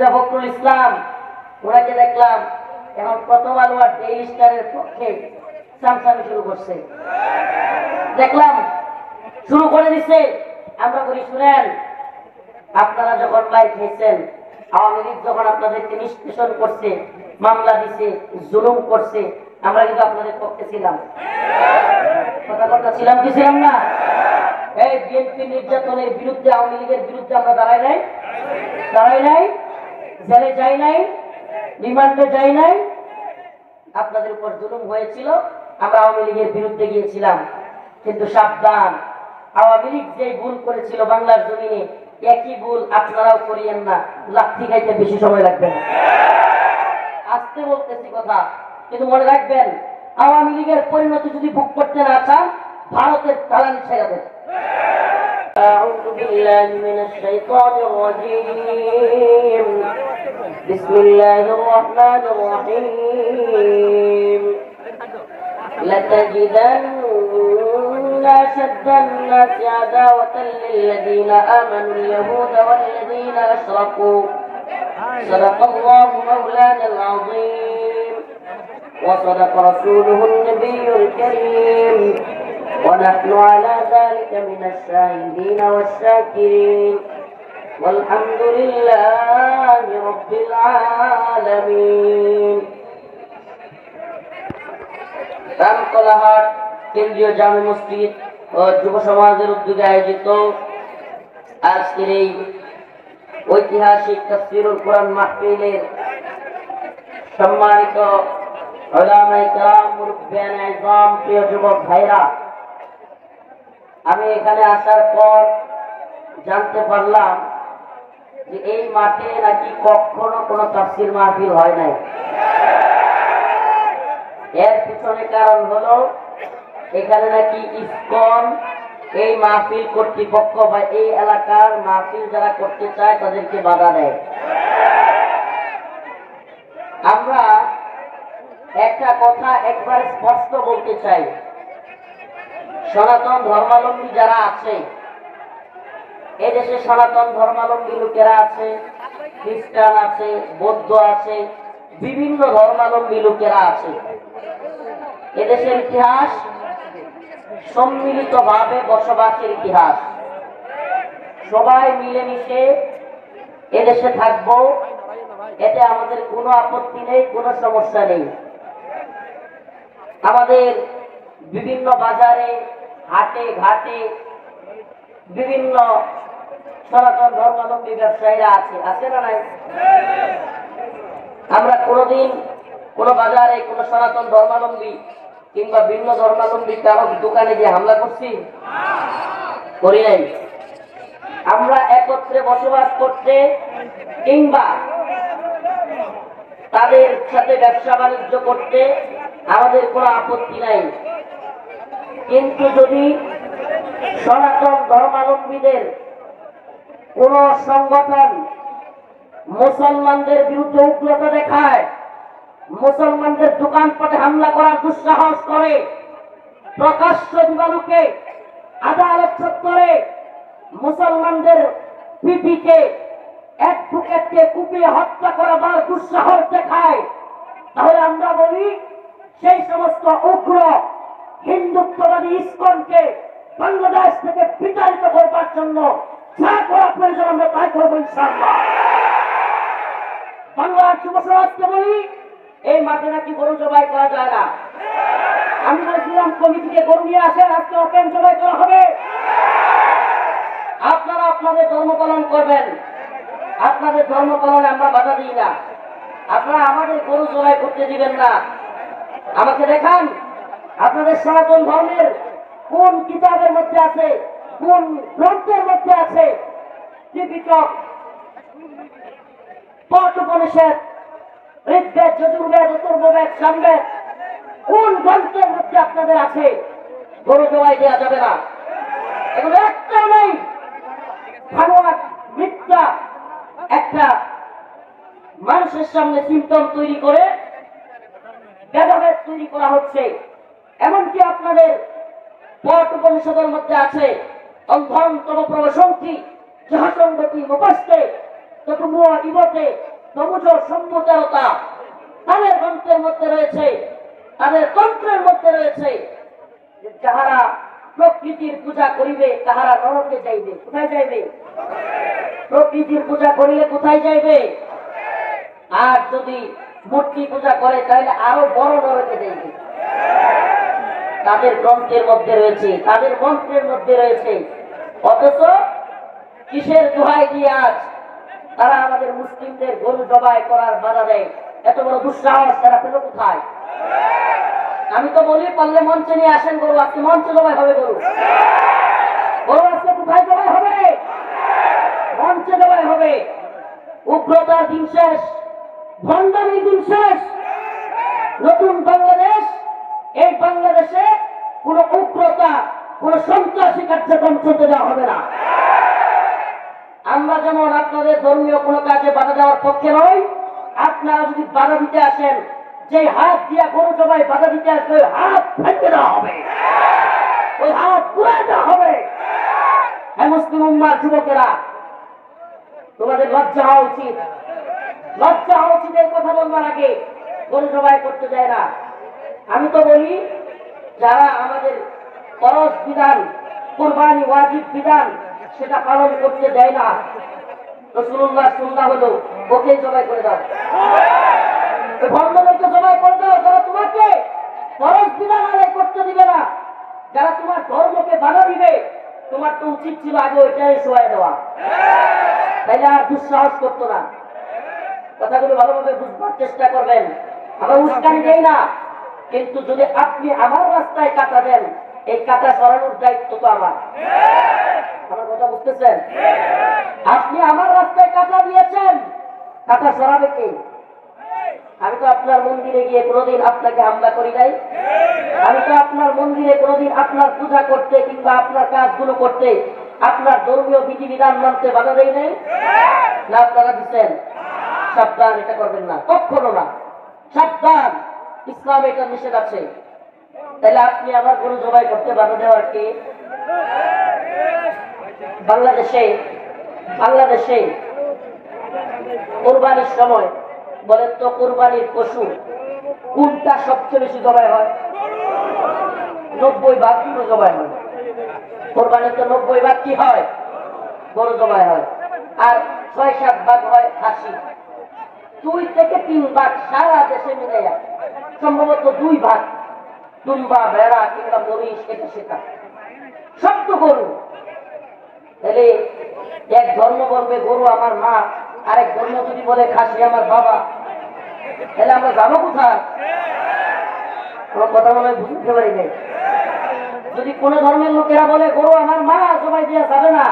মির্জা ফখরুল ইসলাম ওনাকে দেখলাম এখন প্রথম আলো আর ডেইলি স্টারের পক্ষে চামচামি শুরু করছে, দেখলাম শুরু করে দিচ্ছে। আমরা বলি শুনেন, আপনারা যখন মাইর খেয়েছেন, আওয়ামী লীগ যখন আপনাদেরকে নিষ্পেষণ করছে, মামলা দিছে, জুলুম করছে, আমরা কিন্তু আপনাদের পক্ষে ছিলাম। কথা ছিলাম কি ছিলাম না? এই বিএনপি নির্যাতনের বিরুদ্ধে, আওয়ামী লীগের বিরুদ্ধে আমরা দাঁড়াই নাই, জেলে যাই নাই, রিমান্ডে যাই নাই। আপনাদের উপর জুলুম হয়েছিল, আমরা আওয়ামী লীগের বিরুদ্ধে গিয়েছিলাম। কিন্তু সাবধান, আওয়ামী লীগ যে ভুল করেছিল বাংলার জমিনে, একই ভুল আপনারাও করিয়েন না। লাঠি খাইতে বেশি সময় লাগবে না। আস্তে বলতেছি কথা, কিন্তু মনে রাখবেন, আওয়ামী লীগের পরিণতি যদি ভোগ করতে না চান, ভারতের চালান ছেড়ে দেন। أعوذ بالله من الشيطان الرجيم. بسم الله الرحمن الرحيم. لتجدن أشد الناس عداوة للذين آمنوا اليهود والذين أشركوا. صدق الله مولانا العظيم وصدق رسوله النبي الكريم ونحن على ذلك من الشاهدين والشاكرين والحمد لله رب العالمين. রামকলাহাট কেন্দ্রীয় জামে মসজিদ ও যুব সমাজের উদ্যোগে আয়োজিত আজকের এই ঐতিহাসিক তাফসীরুল কোরআন মাহফিলের সম্মানিত উলামায়ে কেরাম, মুরব্বিয়ানে আযম, প্রিয় যুবক ভাইরা, আমি এখানে আসার পর জানতে পারলাম যে এই মাঠে নাকি কখনো কোনো তাফসীর মাহফিল হয় নাই। এর পিছনে কারণ হলো, এখানে নাকি ইসকন এই মাহফিল কর্তৃপক্ষ বা এই এলাকার মাহফিল যারা করতে চায় তাদেরকে বাধা দেয়। আমরা একটা কথা একবার স্পষ্ট বলতে চাই, সনাতন ধর্মাবলম্বী যারা আছে এদেশে, সনাতন ধর্মাবলম্বী লোকেরা আছে, খ্রিস্টান আছে, বৌদ্ধ আছে, বিভিন্ন ধর্মাবলম্বী লোকেরা আছে। এদেশের ইতিহাস সম্মিলিত ভাবে বসবাসের ইতিহাস। সবাই মিলেমিশে এদেশে থাকবো, এতে আমাদের কোনো আপত্তি নেই, কোনো সমস্যা নেই। আমাদের বিভিন্ন বাজারে, হাটে ঘাটে বিভিন্ন সনাতন ধর্মাবলম্বী ব্যবসায়ীরা আছে না নাই? আমরা কোনোদিন কোনো বাজারে কোনো সনাতন ধর্মাবলম্বী কিংবা ভিন্ন ধর্মাবলম্বী কারো দোকানে গিয়ে হামলা করছি? করি নাই। আমরা একত্রে বসবাস করতে কিংবা তাদের সাথে ব্যবসা বাণিজ্য করতে আমাদের কোনো আপত্তি নাই। কিন্তু যদি সনাতন ধর্মাবলম্বীদের কোন সংগঠন মুসলমানদের বিরুদ্ধে উগ্রতা দেখায়, মুসলমানদের দোকানপাটে হামলা করার দুঃসাহস করে, প্রকাশ্য দিবালোকে আদালত চত্বরে মুসলমানদের পিপিকে, অ্যাডভোকেটকে কুপিয়ে হত্যা করার দুঃসাহস দেখায়, তাহলে আমরা বলি সেই সমস্ত উগ্র হিন্দুত্ববাদী ইসকনকে বাংলাদেশ থেকে বিতাড়িত করবার জন্য যা করা প্রয়োজন আমরা তাই করবো ইনশাআল্লাহ। বাংলার যুব সমাজকে বলি, এই মাঠে নাকি গরু জবাই করা যায় না। আমি বলছিলাম কমিটিকে গরু নিয়ে আসেন, আজকে ওপেন জবাই করা হবে। আপনারা আপনাদের ধর্ম পালন করবেন, আপনাদের ধর্ম পালনে আমরা বাধা দিই না। আপনারা আমাদের গরু জবাই করতে দিবেন না। আমাকে দেখান আপনাদের সনাতন ধর্মের কোন কিতাবের মধ্যে আছে, কোন গ্রন্থের মধ্যে আছে ত্রিপিটক, পাঠ উপনিষদ, ঋগ্বেদ, যজুর্বেদ, অথর্ববেদ, সামবেদ, কোন গ্রন্থের মধ্যে আপনাদের আছে গরু জবাই দেওয়া যাবে না? এগুলো একটাও নেই। ভানুয়াট মিথ্যা একটা মানুষের সামনে সিম্পটম তৈরি করে ভেদাভেদ তৈরি করা হচ্ছে। এমনকি আপনাদের পাঠ উপনিষদের মধ্যে আছে অন্ধম তম প্রবসন্তি যাহা সঙ্গতি মুপস্তে ততমুয়া ইবতে তবুজ সম্প্রচারতা তাদের গ্রন্থের মধ্যে রয়েছে, তাদের তন্ত্রের মধ্যে রয়েছে যে যাহারা প্রকৃতির পূজা করিবে তাহারা নরকে যাইবে। কোথায় যাইবে? প্রকৃতির পূজা করিলে কোথায় যাইবে? আর যদি মূর্তি পূজা করে তাহলে আরো বড় নরকে যাইবে। তাদের গ্রন্থের মধ্যে রয়েছে, তাদের মন্ত্রের মধ্যে রয়েছে। অথচ কিসের দোহাই দিয়ে আজ তারা আমাদের মুসলিমদের গরু জবাই করার বাধা দেয়? এত বড় দুঃসাহস তারা পেল কোথায়? আমি তো বলি পারলে মঞ্চে নিয়ে আসেন গরু, আজকে মঞ্চে জবাই হবে। গরু গরু আজকে কোথায় জবাই হবে? মঞ্চে জবাই হবে। উগ্রতার দিন শেষ, ভণ্ডামির দিন শেষ। নতুন বাংলাদেশ, এই বাংলাদেশে কোন উগ্রতা, কোন সন্ত্রাসী কার্যক্রম চলতে দেওয়া হবে না। আমরা যেমন আপনাদের ধর্মীয় কোনো কাজে বাধা দেওয়ার পক্ষে নই, আপনারা যদি বাধা দিতে আসেন, যে হাত দিয়া গরু জবাই বাধা দিতে আসবে ওই হাত ভেঙে দেওয়া হবে, ওই হাত পুড়ে দেওয়া হবে। হ্যাঁ মুসলিম উম্মার যুবকেরা, তোমাদের লজ্জা হওয়া উচিত। লজ্জা হওয়া উচিত এই কথা বলবার আগে গরু জবাই করতে যায় না। আমি তো বলি যারা আমাদের ফরজ বিধান, কুরবানি ওয়াজিব বিধান সেটা পালন করতে দেয় না, রাসূলুল্লাহ সুন্নাহ হলো ওকে জবাই করে দাও, ভণ্ডদেরকে জবাই করে দাও যারা তোমাকে ফরজ বিধান আদায় করতে দিবে না, যারা তোমার ধর্মকে বাধা দিবে। তোমার তো উচিত ছিল আগে ওইটাই শোয়াই দেওয়া, তাইলে আর দুঃসাহস করতো না। কথাগুলো ভালোভাবে বুঝবার চেষ্টা করবেন। আমরা উস্কানি দেই না, কিন্তু যদি আপনি আমার রাস্তায় কাটা দেন, এই কাটা সরানোর দায়িত্ব তো আমার। আমার কথা বুঝতেছেন? আপনি আমার রাস্তায় কাটা দিয়েছেন, কাটা সরাবে কে? আমি তো আপনার মন্দিরে গিয়ে কোনোদিন আপনাকে হামলা করি নাই। আমি তো আপনার মন্দিরে কোনোদিন আপনার পূজা করতে কিংবা আপনার কাজগুলো করতে, আপনার ধর্মীয় বিধিবিধান মানতে বাধা দেই নাই না? আপনারা দিচ্ছেন? সাবধান, এটা করবেন না, কখনো না। সাবধান, ইসলামে এটা নিষেধ আছে। তাহলে আপনি আবার গরু জবাই করতে বাধা দেওয়ার কে? বাংলাদেশে কোরবানির সময় বলেন তো, কোরবানির পশু কোনটা সবচেয়ে বেশি জবাই হয়? 90 ভাগ গরু জবাই হয়। কোরবানির তো 90 ভাগ কি হয়? গরু জবাই হয়। আর 6-7 ভাগ হয় খাসি। 2 থেকে 3 ভাগ সারা দেশে মিলে যায়, সম্ভবত 2 ভাগ দুম্বা, ভেড়া কিংবা মরিচ, এটা সেটা সব তো গরু। তাহলে এক ধর্ম বলবে গরু আমার মা, আরেক ধর্ম যদি বলে খাসি আমার বাবা, তাহলে আমরা যাবো কোথায়? আমার কথা মনে হয় বুঝতে পারি নাই। যদি কোন ধর্মের লোকেরা বলে গরু আমার মা, সবাই দেওয়া যাবে না,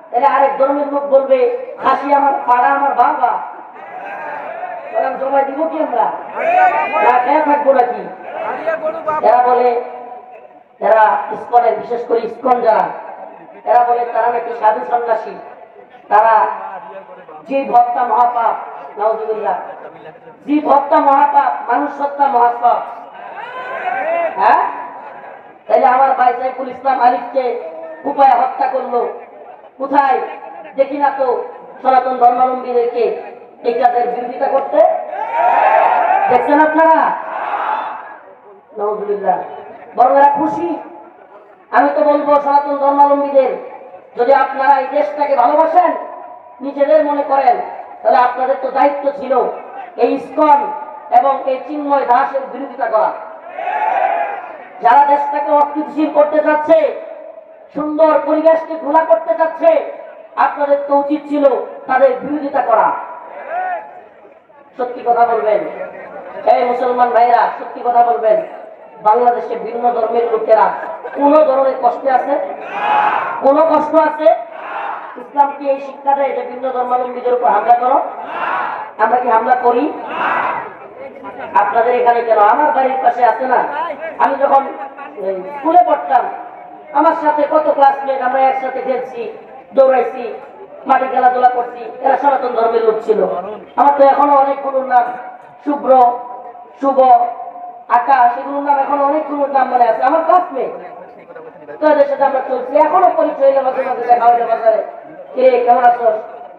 তাহলে আরেক ধর্মের লোক বলবে খাসি আমার পাড়া, আমার বাবা, জবাই দিব কি আমরা? না খেয়ে থাকবো নাকি? এরা বলে, এরা ইসকনের, বিশেষ করে ইসকন যারা, এরা বলে তারা নাকি সাধু সন্ন্যাসী, তারা জীব হত্যা মহাপাপ, নাউযুবিল্লাহ, জীব হত্যা মহাপাপ, মানুষ হত্যা মহাপাপ। হ্যাঁ, তাহলে আমার ভাই সাইফুল ইসলাম আলিফকে কুপায় হত্যা করলো, কোথায় দেখি না তো সনাতন ধর্মাবলম্বীদেরকে এই কাজের বিরোধিতা করতে। দেখছেন আপনারা? নাউযুবিল্লাহ, বরং এরা খুশি। আমি তো বলবো সনাতন ধর্মাবলম্বীদের, যদি আপনারা এই দেশটাকে ভালোবাসেন, নিজেদের মনে করেন, তাহলে আপনাদের তো দায়িত্ব ছিল এই ইসকন এবং এই চিন্ময় দাসের বিরোধিতা করা। যারা দেশটাকে অস্থিতিশীল করতে চাচ্ছে, সুন্দর পরিবেশকে ঘোলা করতে চাচ্ছে, আপনাদের তো উচিত ছিল তাদের বিরোধিতা করা। সত্যি কথা বলবেন, এই মুসলমান ভাইরা সত্যি কথা বলবেন, বাংলাদেশে ভিন্ন ধর্মের লোকেরা কোন ধরনের কষ্টে আছে? কোন কষ্ট আছে? ইসলাম কি এই শিক্ষা দেয় যে ভিন্ন ধর্মাবলম্বীদের উপর হামলা করো? আমরা কি হামলা করি? আপনাদের এখানে কেন? আমার বাড়ির পাশে আছে না, আমি যখন স্কুলে পড়তাম, আমার সাথে কত ক্লাসমেট, আমরা একসাথে খেলছি, দৌড়াইছি, মাঠে খেলাধুলা করছি, এরা সনাতন ধর্মের লোক ছিল। আমার তো এখনো অনেকগুলোর নাম, শুভ্র, শুভ, আকাশ, এগুলোর নাম এখনো অনেকগুলোর নাম মনে আছে, আমার ক্লাসমেট। তো এদের সাথে আমরা চলছি, এখনো পরিচয় হইলে মাঝে মাঝে দেখা হইলে বাজারে, কে কেমন আছো,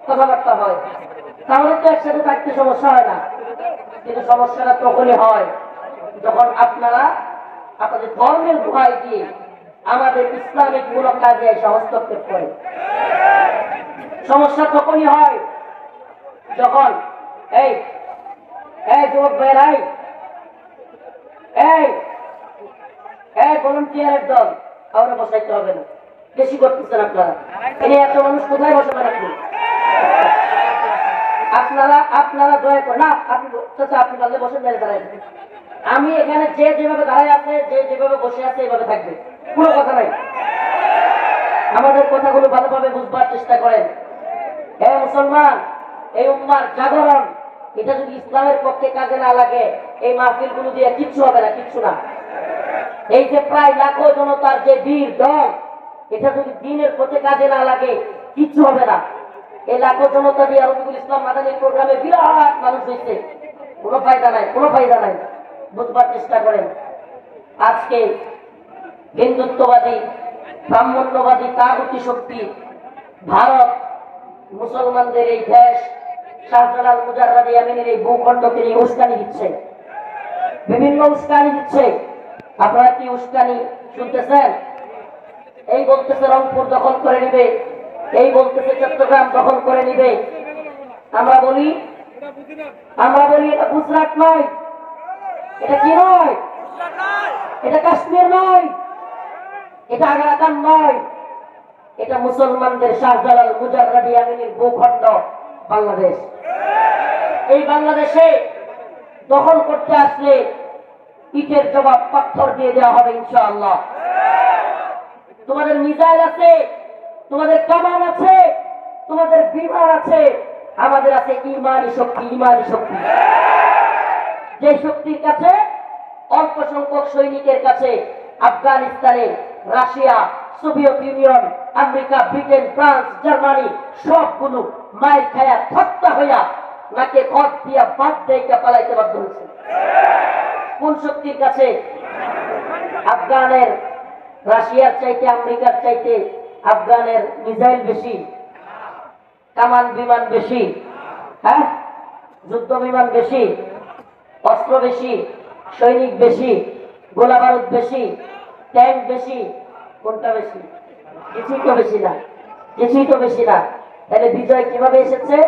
কথাবার্তা হয়। তাহলে তো একসাথে থাকতে সমস্যা হয় না। কিন্তু সমস্যাটা তখনই হয় যখন আপনারা আপনাদের ধর্মের দোহাই দিয়ে আমাদের ইসলামিক মূলক কাজে এসে হস্তক্ষেপ করে। সমস্যা তখনই হয় যখন এই এই যুবক ভাইরাই এই এই ভলান্টিয়ারের দল কাউরে বসাইতে হবে না, বেশি করতেছেন আপনারা। এনে এত মানুষ কোথায় বসাবেন আপনি? আপনারা দয়া করে না, আপনি আপনি পারলে বসে দাঁড়ায়। আমি এখানে যে যেভাবে দাঁড়ায় আছে, যে যেভাবে বসে আছে এইভাবে থাকবে, কোনো কথা নাই। আমাদের কথাগুলো ভালোভাবে বুঝবার চেষ্টা করেন। হে মুসলমান, এই উম্মার জাগরণ এটা যদি ইসলামের পক্ষে কাজে না লাগে, এই মাহফিলগুলো দিয়ে কিচ্ছু হবে না, কিচ্ছু না। এই যে প্রায় লাখো জনতার যে বীর দল, এটা যদি দিনের পথে কাজে না লাগে কিচ্ছু হবে না। এই লাখো জনতা দিয়ে রফিকুল ইসলাম মাদানী প্রোগ্রামে বিরাট মানুষ হয়েছে, কোনো ফায়দা নাই, কোনো ফায়দা নাই। বুঝবার চেষ্টা করেন। আজকে হিন্দুত্ববাদী, ব্রাহ্মণ্যবাদী, তাগুতি শক্তি ভারত মুসলমানদের এই দেশ শাহজালাল মুজাররাদ ইয়ামিনের এই ভূখণ্ডকে নিয়ে উস্কানি দিচ্ছে, বিভিন্ন উস্কানি দিচ্ছে। আপনারা কি উস্কানি শুনতেছেন? এই বলতেছে রংপুর দখল করে নিবে, এই বলতেছে চট্টগ্রাম দখল করে নিবে। আমরা বলি এটা গুজরাট নয়, এটা কি নয়, এটা কাশ্মীর নয়, এটা আরাকান নয়, এটা মুসলমানদের শাহজালাল মুজাররাদ ইয়ামিনের ভূখণ্ড বাংলাদেশ। এই বাংলাদেশে দখল করতে আসলে ইটের জবাব পাথর দিয়ে দেওয়া হবে ইনশাআল্লাহ। তোমাদের মিসাইল আছে, তোমাদের কামান আছে, তোমাদের বিমান আছে, আমাদের আছে ইমানি শক্তি। ইমানি শক্তি, যে শক্তির কাছে অল্প সংখ্যক সৈনিকের কাছে আফগানিস্তানে Russia, Soviet union, America, Britain, France, Germany সবগুলো মায়ের খায়া হত্যা হইয়া নাকে খত দিয়া বাদ দিয়ে পালাইতে বাধ্য হয়েছে। কোন শক্তির কাছে? আফগানের, রাশিয়ার চাইতে, আমেরিকার চাইতে আফগানের মিসাইল বেশি, কামান বিমান বেশি, হ্যাঁ, যুদ্ধ বিমান বেশি, অস্ত্র বেশি, সৈনিক বেশি, গোলা বারুদ বেশি, ট্যাঙ্ক বেশি। কোনটা বেশি? কিছুই তো বেশি না, কিছুই তো বেশি না। তাহলে বিজয় কিভাবে এসেছে?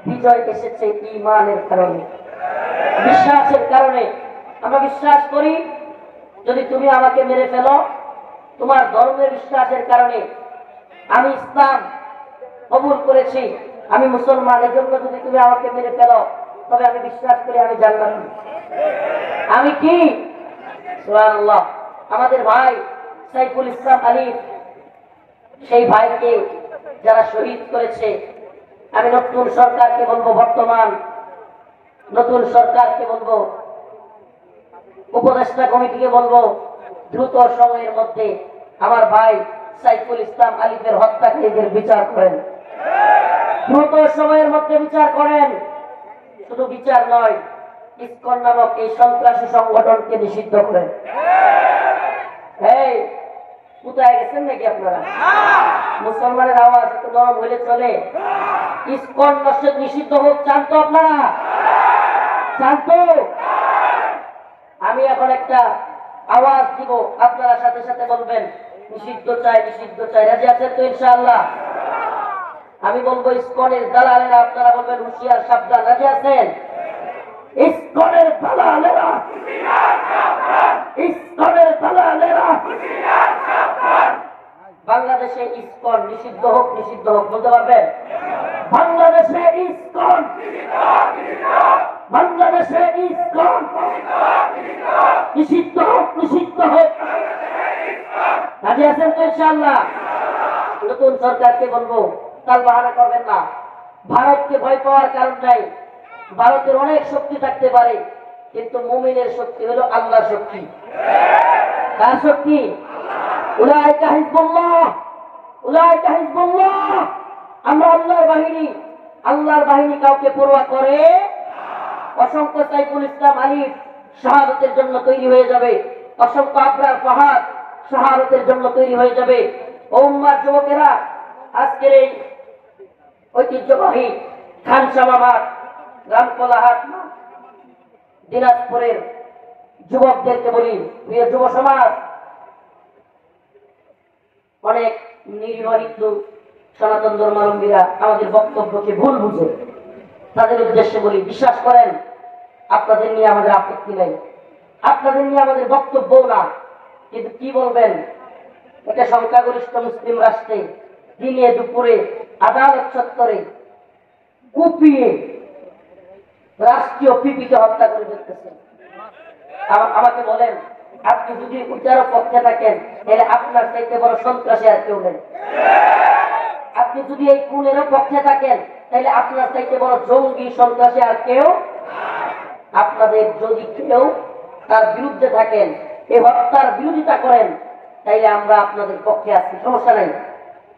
বিজয় এসেছে ঈমানের কারণে, বিশ্বাসের কারণে। আমরা বিশ্বাস করি যদি তুমি আমাকে মেরে ফেলো, তোমার ধর্মের বিশ্বাসের কারণে আমি ইসলাম কবুল করেছি, আমি মুসলমান, এর জন্য যদি তুমি আমাকে মেরে ফেলো, তবে আমি বিশ্বাস করি আমি জান্নাতি। আমি কি? সুবহানাল্লাহ। আমাদের ভাই সাইফুল ইসলাম আলিফ, সেই ভাইকে যারা শহীদ করেছে, আমি নতুন সরকারকে বলবো, বর্তমান নতুন সরকারকে বলবো, উপদেষ্টা কমিটিকে বলবো, দ্রুত সময়ের মধ্যে আমার ভাই সাইফুল ইসলাম আলিফের হত্যাকারীদের বিচার করেন, দ্রুত সময়ের মধ্যে বিচার করেন। শুধু বিচার নয়, ইসকন নামক এই সন্ত্রাসী সংগঠনকে নিষিদ্ধ করেন। এই কোথায় গেছেন নাকি আপনারা? মুসলমানের আওয়াজ একটু নরম হলে চলে। ইসকন নিষিদ্ধ হোক চান তো আপনারা? চান তো? আমি এখন একটা আওয়াজ দিব, আপনারা সাথে সাথে বলবেন নিষিদ্ধ চাই, নিষিদ্ধ চাই। রাজি আছেন তো ইনশাআল্লাহ? আমি বলবো ইসকনের দালালেরা, আপনারা বলবেন হুঁশিয়ার সাবধান। রাজি আছেন? ইসকনের দালালেরা, ইসকনের দালালেরা, বাংলাদেশে ইসকন নিষিদ্ধ হোক, নিষিদ্ধ হোক। বলতে পারবেন? বাংলাদেশে ইসকন, বাংলাদেশে ইসকন নিষিদ্ধ হোক, নিষিদ্ধ হোক। রাজি আছেন তো ইনশাআল্লাহ? নতুন সরকারকে বলবো তাল বাহানা করবেন না। ভারতকে ভয় পাওয়ার কারণ নাই। ভারতের অনেক শক্তি থাকতে পারে, কিন্তু মুমিনের শক্তি হলো আল্লাহর শক্তি। কার শক্তি? উলাইকা হিজবুল্লাহ, উলাইকা হিজবুল্লাহ। আমরা আল্লাহর বাহিনী। আল্লাহর বাহিনী কাউকে পরোয়া করে? অসংখ্য সাইফুল ইসলাম আলিফ শাহাদাতের জন্য তৈরি হয়ে যাবে, অসংখ্য আবরার ফাহাদ শাহাদাতের জন্য তৈরি হয়ে যাবে। ও উম্মার যুবকেরা, আজকের এই ঐতিহ্যবাহী খানসামা মাঠ, রামকলাহাট মাঠ, দিনাজপুরের যুবকদেরকে বলি, প্রিয় যুব সমাজ, অনেক নিরীহ হিন্দু সনাতন ধর্মাবলম্বীরা আমাদের বক্তব্যকে ভুল বুঝে, তাদের উদ্দেশ্যে বলি, বিশ্বাস করেন আপনাদের নিয়ে আমাদের আপত্তি নেই, আপনাদের নিয়ে আমাদের বক্তব্যও না, কিন্তু কি বলবেন, এটা সংখ্যাগরিষ্ঠ মুসলিম রাষ্ট্রে দিনে দুপুরে আদালত চত্বরে কুপিয়ে রাষ্ট্রীয় পিপিকে হত্যা করে ফেলতেছেন। আমাকে বলেন, আপনি যদি উচ্চারক পক্ষে থাকেন তাহলে আপনার চাইতে বড় সন্ত্রাসী আর কেউ নেই। আপনি যদি এই খুনেরও পক্ষে থাকেন তাহলে আপনার চাইতে বড় জঙ্গি সন্ত্রাসী আর কেউ। আপনাদের যদি কেউ তার বিরুদ্ধে থাকেন, এই হত্যার বিরোধিতা করেন, তাইলে আমরা আপনাদের পক্ষে আছি, সমস্যা নাই,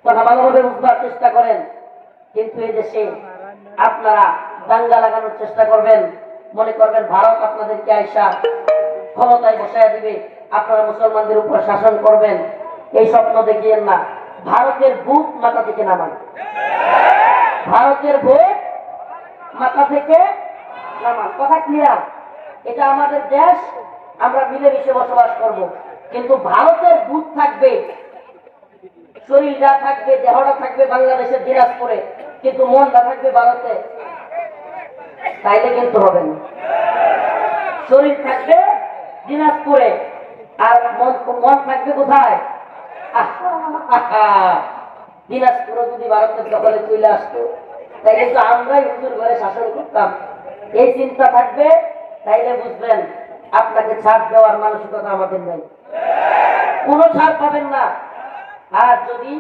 কথা ভালোভাবে বুঝবার চেষ্টা করেন। কিন্তু এই দেশে আপনারা দাঙ্গা লাগানোর চেষ্টা করবেন, মনে করবেন ভারত আপনাদেরকে আইসা ক্ষমতায় বসায় দিবে, আপনারা মুসলমানদের উপর শাসন করবেন, এই স্বপ্ন দেখিয়েন না। ভারতের বুক মাথা থেকে নামান, ভারতের বুক মাথা থেকে নামান, কথা ক্লিয়ার। এটা আমাদের দেশ, আমরা মিলেমিশে বসবাস করব, কিন্তু ভারতের বুক থাকবে, শরীরটা থাকবে, দেহটা থাকবে বাংলাদেশের দিনাজপুরে, কিন্তু মনটা থাকবে ভারতে, তাইলে কিন্তু হবে না। শরীর থাকবে দিনাজপুরে আর মন থাকবে কোথায়? দিনাজপুরে যদি ভারতের দখলে চলে আসতো তাই কিন্তু আমরাই হুজুর ঘরে শাসন করতাম, এই চিন্তা থাকবে, তাইলে বুঝবেন আপনাকে ছাড় দেওয়ার মানসিকতা আমাদের নেই, কোনো ছাড় পাবেন না। আর যদি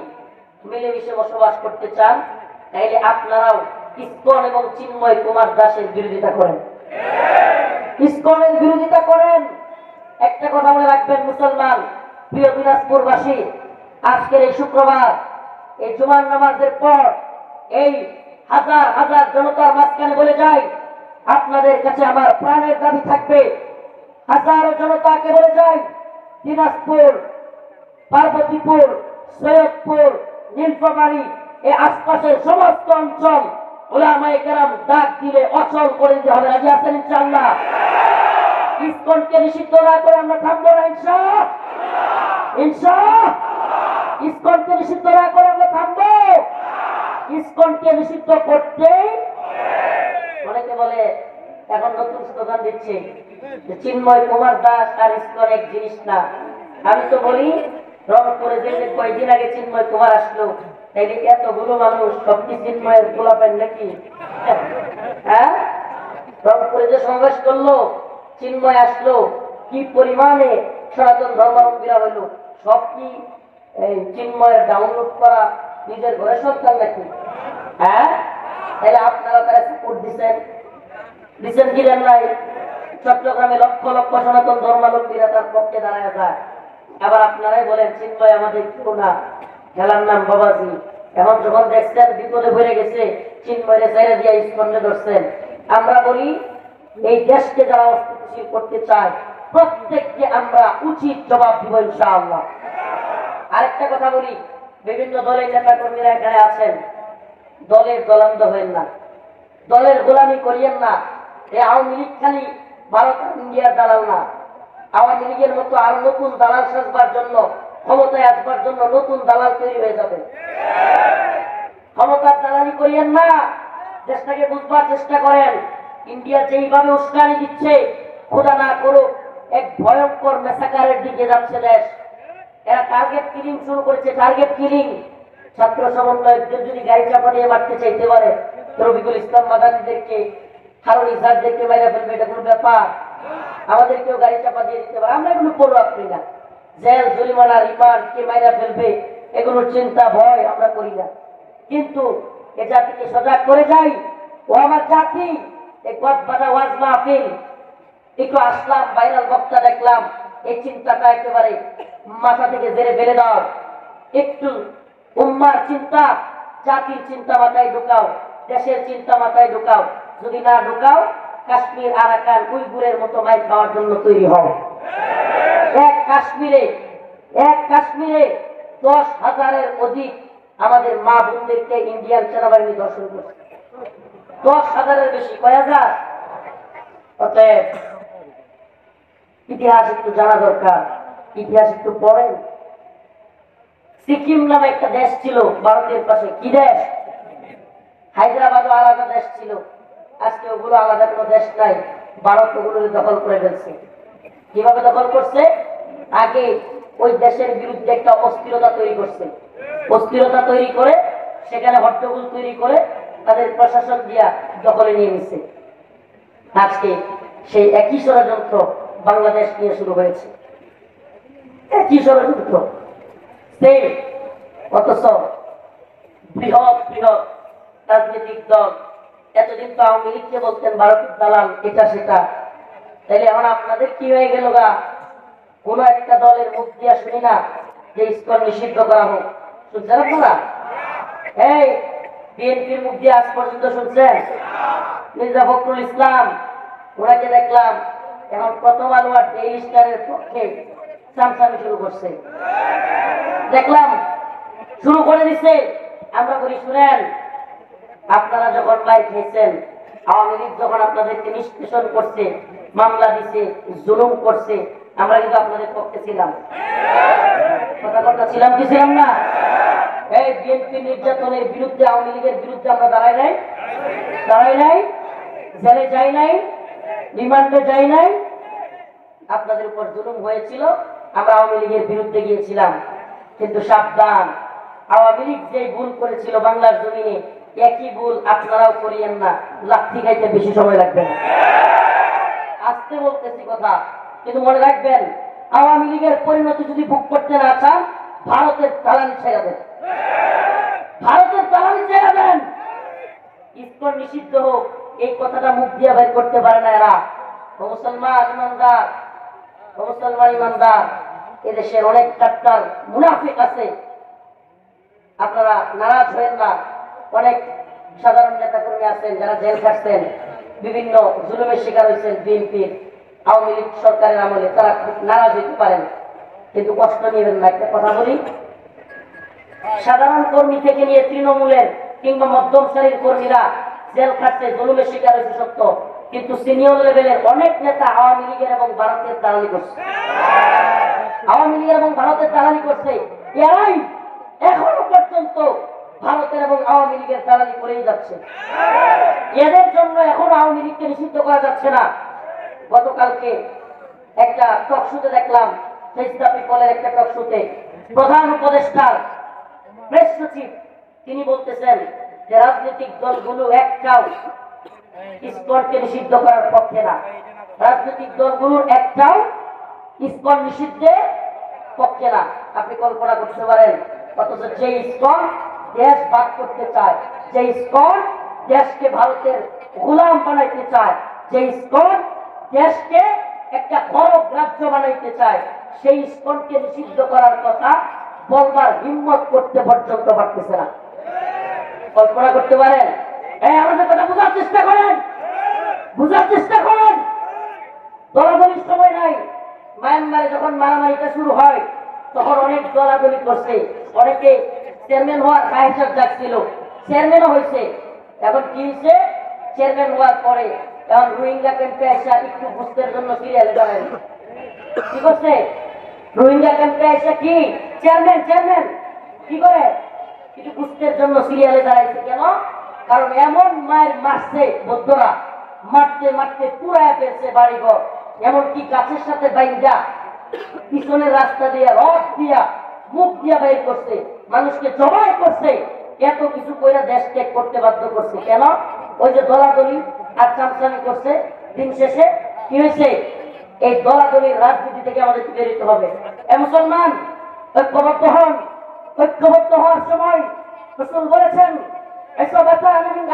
মিলেমিশে বসবাস করতে চান তাইলে আপনারাও ইসকন এবং চিন্ময় কুমার দাসের বিরোধিতা করেন, ইসকনের বিরোধিতা করেন। একটা কথা মনে রাখবেন মুসলমান, প্রিয় দিনাজপুরবাসী, আজকের এই শুক্রবার এই জুমার নামাজের পর এই হাজার হাজার জনতার মাঝখানে বলে যাই, আপনাদের কাছে আমার প্রাণের দাবি থাকবে, হাজারো জনতাকে বলে যাই, দিনাজপুর, পার্বতীপুর, সৈয়দপুর, নীলফামারী, এই আশপাশের সমস্ত অঞ্চল উলামায়ে কেরাম ডাক দিলে অচল করে দিতে হবে। রাজি আছেন ইনশাআল্লাহ? ইসকনকে নিষিদ্ধ না করে আমরা থামবো না ইনশাআল্লাহ, ইনশাআল্লাহ। ইসকনকে নিষিদ্ধ না করে আমরা থামবো, ইসকনকে নিষিদ্ধ করতে। অনেকে বলে এখন নতুন স্লোগান দিচ্ছে যে চিন্ময় কুমার দাস আর ইসকন এক জিনিস না। আমি তো বলি রংপুরে যে কয়েকদিন আগে চিন্ময় কুমার আসলো, তাইলে এতগুলো মানুষ সব কি চিন্ময়ের গোলাপেন নাকি? হ্যাঁ, রংপুরে যে সমাবেশ করলো, চিন্ময় আসলো, কি পরিমাণে সনাতন ধর্মাবলম্বীরা হইল, সব কি এই চিন্ময়ের ডাউনলোড করা নিজের ঘরে সন্তান নাকি? হ্যাঁ, তাহলে আপনারা তারা সাপোর্ট দিচ্ছেন, দিচ্ছেন কি দেন নাই? চট্টগ্রামে লক্ষ লক্ষ সনাতন ধর্মাবলম্বীরা তার পক্ষে দাঁড়ায় যায়, আবার আপনারাই বলেন চিন্ময় আমাদের কেউ না, খেলার নাম বাবাজি। এখন যখন দেখছেন বিপদে ভরে গেছে, চিন্ময়ের ছেড়ে দিয়ে ইসকনে ধরছেন। আমরা বলি এই দেশকে যারা অস্থিতিশীল করতে চায় প্রত্যেককে আমরা উচিত জবাব দিব ইনশাআল্লাহ। আরেকটা কথা বলি, বিভিন্ন দলের নেতা কর্মীরা এখানে আছেন, দলের দলান্ধ হবেন না, দলের গোলামি করিয়েন না। এই আওয়ামী লীগ খালি ভারত ইন্ডিয়ার দালাল না, আওয়ামী লীগের মতো আরো নতুন দালাল সাজবার জন্য, ক্ষমতায় আসবার জন্য নতুন দালাল তৈরি হয়ে যাবে। ক্ষমতার দালালি করিয়েন না, দেশটাকে বুঝবার চেষ্টা করেন। ইন্ডিয়া যেইভাবে উস্কানি দিচ্ছে, খোদা না করুক এক ভয়ঙ্কর মেসাকারের দিকে যাচ্ছে দেশ। এরা টার্গেট কিলিং শুরু করেছে, টার্গেট কিলিং। ছাত্র সমন্বয়কদের যদি গাড়ি চাপা দিয়ে মারতে চাইতে পারে, রফিকুল ইসলাম মাদানীদেরকে, হারুন ইসহাকদেরকে মাইরা ফেলবে, এটা কোনো ব্যাপার? আমাদেরকেও গাড়ি চাপা দিয়ে দিতে পারে, আমরা এগুলো পড়ো আপনি না। জেল, জরিমানা, রিমান্ড, কে মাইরা ফেলবে, এগুলোর চিন্তা ভয় আমরা করি না। কিন্তু এ জাতিকে সজাগ করে যাই, ও আমার জাতি, এক বাদবাদা ওয়াজ মাহফিল, একটু আসলাম, ভাইরাল বক্তা দেখলাম, এই চিন্তাটা একেবারে মাথা থেকে জেরে ফেলে দাও। একটু উম্মার চিন্তা, জাতির চিন্তা মাথায় ঢুকাও, দেশের চিন্তা মাথায় ঢুকাও। যদি না ঢুকাও, কাশ্মীর, আরাকান, উইগুরের মতো মাইর খাওয়ার জন্য তৈরি হও। এক কাশ্মীরে 10,000-এর অধিক আমাদের মা বোনদেরকে ইন্ডিয়ান সেনাবাহিনী দর্শন করছে। 10,000-এর বেশি, কয় হাজার? অতএব ইতিহাস একটু জানা দরকার, ইতিহাস একটু পড়েন। সিকিম নামে একটা দেশ ছিল ভারতের পাশে, কি দেশ? হায়দ্রাবাদও আলাদা দেশ ছিল, আজকে ওগুলো আলাদা কোনো দেশ নাই, ভারত ওগুলো দখল করে ফেলছে। কিভাবে দখল করছে? আগে ওই দেশের বিরুদ্ধে একটা অস্থিরতা তৈরি করছে, অস্থিরতা তৈরি করে সেখানে হট্টগোল তৈরি করে তাদের প্রশাসন দিয়া দখলে নিয়ে নিচ্ছে। আজকে সেই একই ষড়যন্ত্র বাংলাদেশ নিয়ে শুরু হয়েছে, একই ষড়যন্ত্র সেম। অথচ বৃহৎ বৃহৎ রাজনৈতিক দল এতদিন তো আওয়ামী লীগকে বলতেন ভারতের দালাল, এটা সেটা, তাইলে এখন আপনাদের কি হয়ে গেল গা? কোন একটা দলের মুখ দিয়া শুনি না যে ইসকন নিষিদ্ধ করা হোক, শুনছেন আপনারা? এই বিএনপির মুখ দিয়ে আজ পর্যন্ত শুনছেন? মির্জা ফখরুল ইসলাম ওনাকে দেখলাম এখন প্রথম আলো আর ডেইলি স্টারের পক্ষে চামচামি শুরু করছে, দেখলাম শুরু করে দিচ্ছে। আমরা বলি শুনেন, আপনারা যখন মাইর খেয়েছেন, আওয়ামী লীগ যখন আপনাদেরকে নিষ্পেষণ করছে, মামলা দিছে, জুলুম করছে, আমরা কিন্তু আপনাদের পক্ষে ছিলাম, কথা কথা ছিলাম কি ছিলাম না? এই বিএনপি নির্যাতনের বিরুদ্ধে, আওয়ামী লীগের বিরুদ্ধে আমরা দাঁড়াই নাই, দাঁড়াই নাই, জেলে যাই নাই, রিমান্ডে যাই নাই। আপনাদের উপর জুলুম হয়েছিল, আমরা আওয়ামী লীগের বিরুদ্ধে গিয়েছিলাম। কিন্তু সাবধান, আওয়ামী লীগ যে ভুল করেছিল বাংলার জমিনে, একই ভুল আপনারাও করিয়েন না, লাঠি খাইতে বেশি সময় লাগবে না। আজকে বলতেছি কথা, কিন্তু মনে রাখবেন, আওয়ামী লীগের পরিণতি যদি ভোগ করতে না চান, ভারতের দালালি ছেড়ে দেন, ভারতের দালালি ছেড়ে দেন। ইসকন নিষিদ্ধ হোক, এই কথাটা মুখ দিয়ে বের করতে পারে না এরা। মুসলমান ইমানদার, মুসলমান ইমানদার, এদেশের অনেক কাট্টার মুনাফিক আছে, আপনারা নারাজ হয়েন না। অনেক সাধারণ নেতা কর্মী আছেন যারা জেল খাটছেন, বিভিন্ন জুলুমের শিকার হয়েছেন বিএনপির আওয়ামী লীগ সরকারের আমলে, তারা খুব নারাজ হইতে পারেন, কিন্তু কষ্ট নেবেন না। একটা কথা বলি, সাধারণ কর্মী থেকে নিয়ে তৃণমূলের কিংবা মধ্যম সারির কর্মীরা জেল খাটছে, জুলুমের শিকার হয়েছে সত্য, কিন্তু সিনিয়র লেভেলের অনেক নেতা আওয়ামী লীগের এবং ভারতের দালালি করছে, আওয়ামী লীগের এবং ভারতের দালালি করছে। এরাই এখনো পর্যন্ত ভারতের এবং আওয়ামী লীগের দালালি করেই যাচ্ছে। এদের জন্য এখন আওয়ামী লীগকে নিষিদ্ধ করা যাচ্ছে না। গতকালকে একটা টকশোতে দেখলাম, ফেস দ্য পিপলের একটা টকশোতে প্রধান উপদেষ্টার প্রেস সচিব তিনি বলতেছেন যে রাজনৈতিক দলগুলো একটাও ইসকনকে নিষিদ্ধ করার পক্ষে না, রাজনৈতিক দলগুলোর একটাও ইসকন নিষিদ্ধের পক্ষে না। আপনি কল্পনা করতে পারেন, অথচ যে ইসকন দেশ ভাগ করতে চায়, যে ইসকন দেশকে ভারতের গোলাম বানাইতে চায়, যে ইসকন দেশকে একটা খরব রাজ্য বানাইতে চায়, সেই ইসকনকে নিষিদ্ধ করার কথা বলবার হিম্মত করতে পর্যন্ত পারতেছে না। কল্পনা করতে পারেন? এই আমাদের কথা বোঝার চেষ্টা করেন, বুঝার চেষ্টা করেন। দলাদলির সময় নাই। মায়ানমারে যখন মারামারিটা শুরু হয়, তখন অনেক দলাদলি করছে, অনেকে চেয়ারম্যান হওয়ার কাহিসাব ডাকছিল, চেয়ারম্যানও হয়েছে। এখন কি হয়েছে? চেয়ারম্যান হওয়ার পরে এখন রোহিঙ্গা ক্যাম্পে এসে একটু বুঝতের জন্য সিরিয়ালে দাঁড়ায়, কি করছে? রোহিঙ্গা ক্যাম্পে এসে কি চেয়ারম্যান চেয়ারম্যান কি করে? একটু বুঝতের জন্য সিরিয়ালে দাঁড়াইছে। কেন? কারণ এমন মায়ের মারছে বৌদ্ধরা, মারতে মারতে পুরায় ফেলছে বাড়িঘর, এমনকি গাছের সাথে বাইন্দা পিছনের রাস্তা দিয়ে রড দিয়া মুখ দিয়া বাইর করছে, মানুষকে জবাই করছে, এত কিছু কইরা দেশ ত্যাগ করতে বাধ্য করছে। কেন? ওই যে দলাদলি আর চামচামি করছে। দিন শেষে কি হয়েছে? এই দলাদলির রাজনীতি থেকে আমাদের বেরোতে হবে। এ মুসলমান, ঐক্যবদ্ধ হন। ঐক্যবদ্ধ হওয়ার সময় রাসূল বলেছেন, ইসবাতান মিন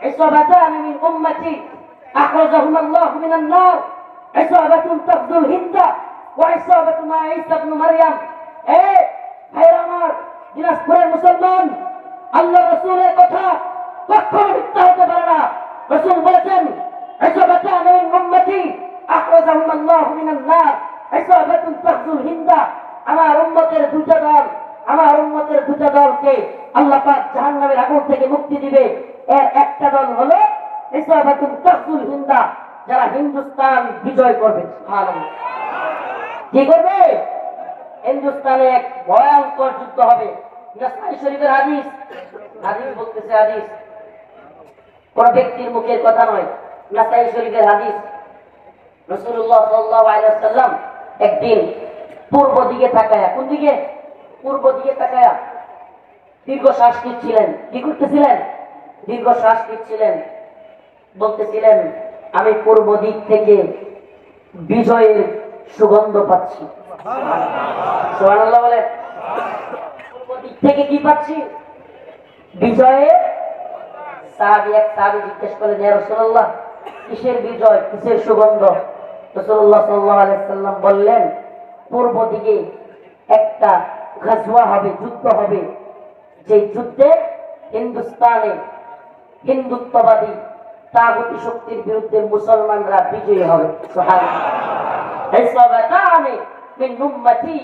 ইসবাতান মিন উম্মতি আখরাজাহুম আল্লাহু মিনান নার, ইসবাতুন তাফদুল হিন্দা ওয়া ইসবাতু মা ঈসা ইবনে মারইয়াম। এই ভাইরা আমার, দিনাজপুরের মুসলমান, আল্লাহ রাসূলের কথা কখনো মিথ্যা হতে পারে না। রাসূল বলেছেন, ইসবাতান মিন উম্মতি আখরাজাহুম আল্লাহু মিনান নার, ইসবাতুন তাফদুল হিন্দা। আমার উম্মতের দুইটা দল, আমার উম্মতের দুটো দলকে আল্লাহ পাক জাহান্নামের আগুন থেকে মুক্তি দিবে। এর একটা দল হলো ইসলামাতুল তাকসুল হিন্দা, যারা হিন্দুস্তান বিজয় করবে। সুবহানাল্লাহ। কি করবে? হিন্দুস্তানে এক ভয়ঙ্কর যুদ্ধ হবে। নাসাই শরীফের হাদিস, হাদিস বলতেছে হাদিস, কোন ব্যক্তির মুখের কথা নয়। নাসাই শরীফের হাদিস, রাসূলুল্লাহ সাল্লাল্লাহু আলাইহি ওয়াসাল্লাম একদিন পূর্ব দিকে তাকায়া, কোন দিকে? পূর্ব দিকে তাকায়া দীর্ঘ শ্বাস নিচ্ছিলেন। কি করতেছিলেন? দীর্ঘ শ্বাস নিচ্ছিলেন। বলতেছিলেন, আমি পূর্ব দিক থেকে বিজয়ের সুগন্ধ পাচ্ছি। সুবহানাল্লাহ বলে। পূর্ব দিক থেকে কি পাচ্ছি? বিজয়ের। সাহাবী এক সাহাবী জিজ্ঞেস করলেন, ইয়া রাসূলুল্লাহ, কিসের বিজয়, কিসের সুগন্ধ? রাসূলুল্লাহ সাল্লাল্লাহু আলাইহি ওয়াসাল্লাম বললেন, পূর্ব দিকে একটা গাজওয়া হবে, যুদ্ধ হবে, যে যুদ্ধে হিন্দুস্তানে হিন্দুত্ববাদী তাগুতি শক্তির বিরুদ্ধে মুসলমানরা বিজয়ী হবে। সুবহানাল্লাহ। ইসবাতানি মিন উম্মতি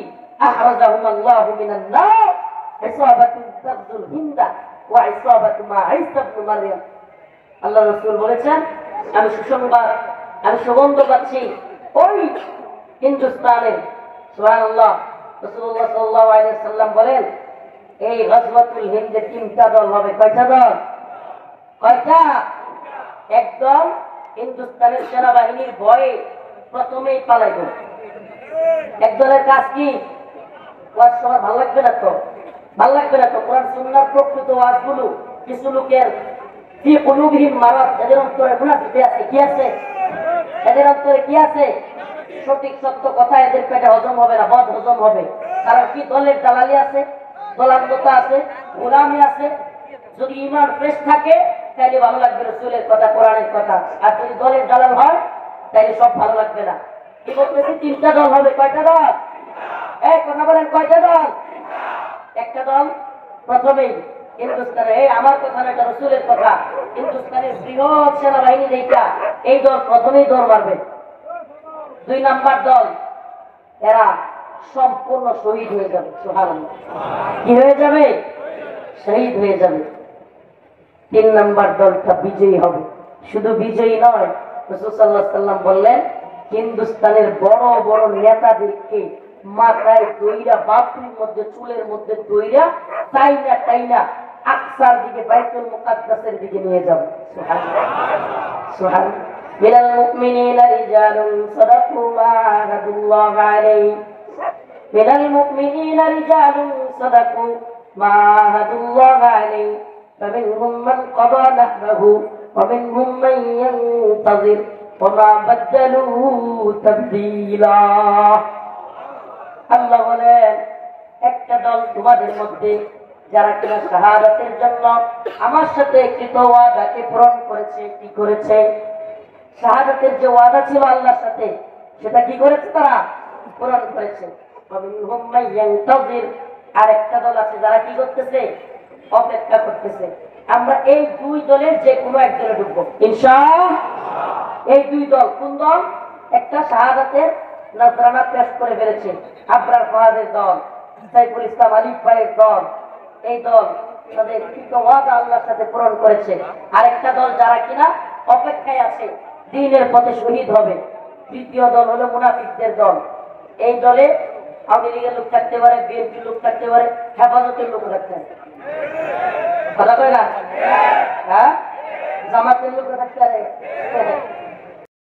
আহরাজাহুম আল্লাহু মিনান নার, ইসবাতুন তাগজুল হিন্দা ওয়া ইসবাতু মা ঈসা ইবনে মারইয়াম। আল্লাহ রাসূল বলেছেন, আমি সুসংবাদ, আমি সুগন্ধ পাচ্ছি ওই হিন্দুস্তানের। সুবহানাল্লাহ। রাসূলুল্লাহ সাল্লাল্লাহু আলাইহি ওয়াসাল্লাম বলেন, এই গজওয়াতুল হিন্দে তিনটা দল হবে। কয়টা দল? কয়টা? একদল হিন্দুস্তানের সেনাবাহিনীর ভয়ে প্রথমেই পালাইব। একদলের কাজ কি? ওয়াজ সবার ভালো লাগবে না তো, ভালো লাগবে না তো। কোরআন সুন্নাহর প্রকৃত ওয়াজগুলো কিছু লোকের ফি কুলুবিহিম মারাদ, এদের অন্তরে মুনাফিকি আছে। কি আছে? এদের অন্তরে কি আছে? সঠিক সত্য কথা এদের পেটে হজম হবে না, বদ হজম হবে। কারণ কি? দলের দালালি আছে, দলালতা আছে, গোলামি আছে। যদি ঈমান ফ্রেশ থাকে তাহলে ভালো লাগবে রাসূলের কথা, কোরআনের কথা। আর যদি দলের দালাল হয় তাহলে সব ভালো লাগবে না। কি বলতেছি? তিনটা দল হবে। কয়টা দল? এই কথা বলেন, কয়টা দল? একটা দল প্রথমেই হিন্দুস্তানে, এই আমার কথা না, এটা রাসূলের কথা, হিন্দুস্তানের বৃহৎ সেনাবাহিনী যেটা, এই দল প্রথমেই দৌড় মারবে। দুই নাম্বার দল, এরা সম্পূর্ণ শহীদ হয়ে যাবে। সুবহানাল্লাহ। কি হয়ে যাবে? শহীদ হয়ে যাবে। তিন নাম্বার দলটা বিজয়ী হবে। শুধু বিজয়ী নয়, রাসূল সাল্লাল্লাহু আলাইহি ওয়াসাল্লাম বললেন, হিন্দুস্তানের বড় বড় নেতাদেরকে মাথায় দইরা, বাপরির মধ্যে, চুলের মধ্যে দইরা টাইনা টাইনা আকসার দিকে, বাইতুল মুকাদ্দাসের দিকে নিয়ে যাবে। সুবহানাল্লাহ। সুবহানাল্লাহ। মিনাল মুমিনিনা রিজালুন সাদাকু মা আহাদুল্লাহ আলাইহি, মিনাল মুমিনিনা রিজালুন সাদাকু মা আহাদুল্লাহ আলাইহি, فمنهم من قضى نحبه ومنهم من ينتظر وما بدلوا تبديلا। আল্লাহ বলেন, একটা দল তোমাদের মধ্যে যারা কিনা শাহাদাতের জন্য আমার সাথে কৃত ওয়াদাকে পূরণ করেছে। কি করেছে? শাহাদাতের যে ওয়াদা ছিল আল্লাহর সাথে, সেটা কি করেছে? তারা পূরণ করেছে। ومنهم من ينتظر, আর একটা দল আছে যারা কি করতেছে? অপেক্ষা করতেছে। আমরা এই দুই দলের যে কোনো এক দলে ঢুকবো ইনশাআল্লাহ। এই দুই দল কোন দল? একটা শাহাদাতের নজরানা পেশ করে ফেলেছে, আবরার ফাহাদের দল, সাইফুল ইসলাম আলিফ ভাইয়ের দল। এই দল তাদের কৃত ওয়াদা আল্লাহর সাথে পূরণ করেছে। আরেকটা দল যারা কিনা অপেক্ষায় আছে, দ্বীনের পথে শহীদ হবে। তৃতীয় দল হলো মুনাফিকদের দল। এই দলে আওয়ামী লীগের লোক থাকতে পারে, বিএনপির লোক থাকতে পারে, হেফাজতের লোক থাকতে পারে। কথা কয় না? হ্যাঁ, জামাতের লোক থাকতে পারে,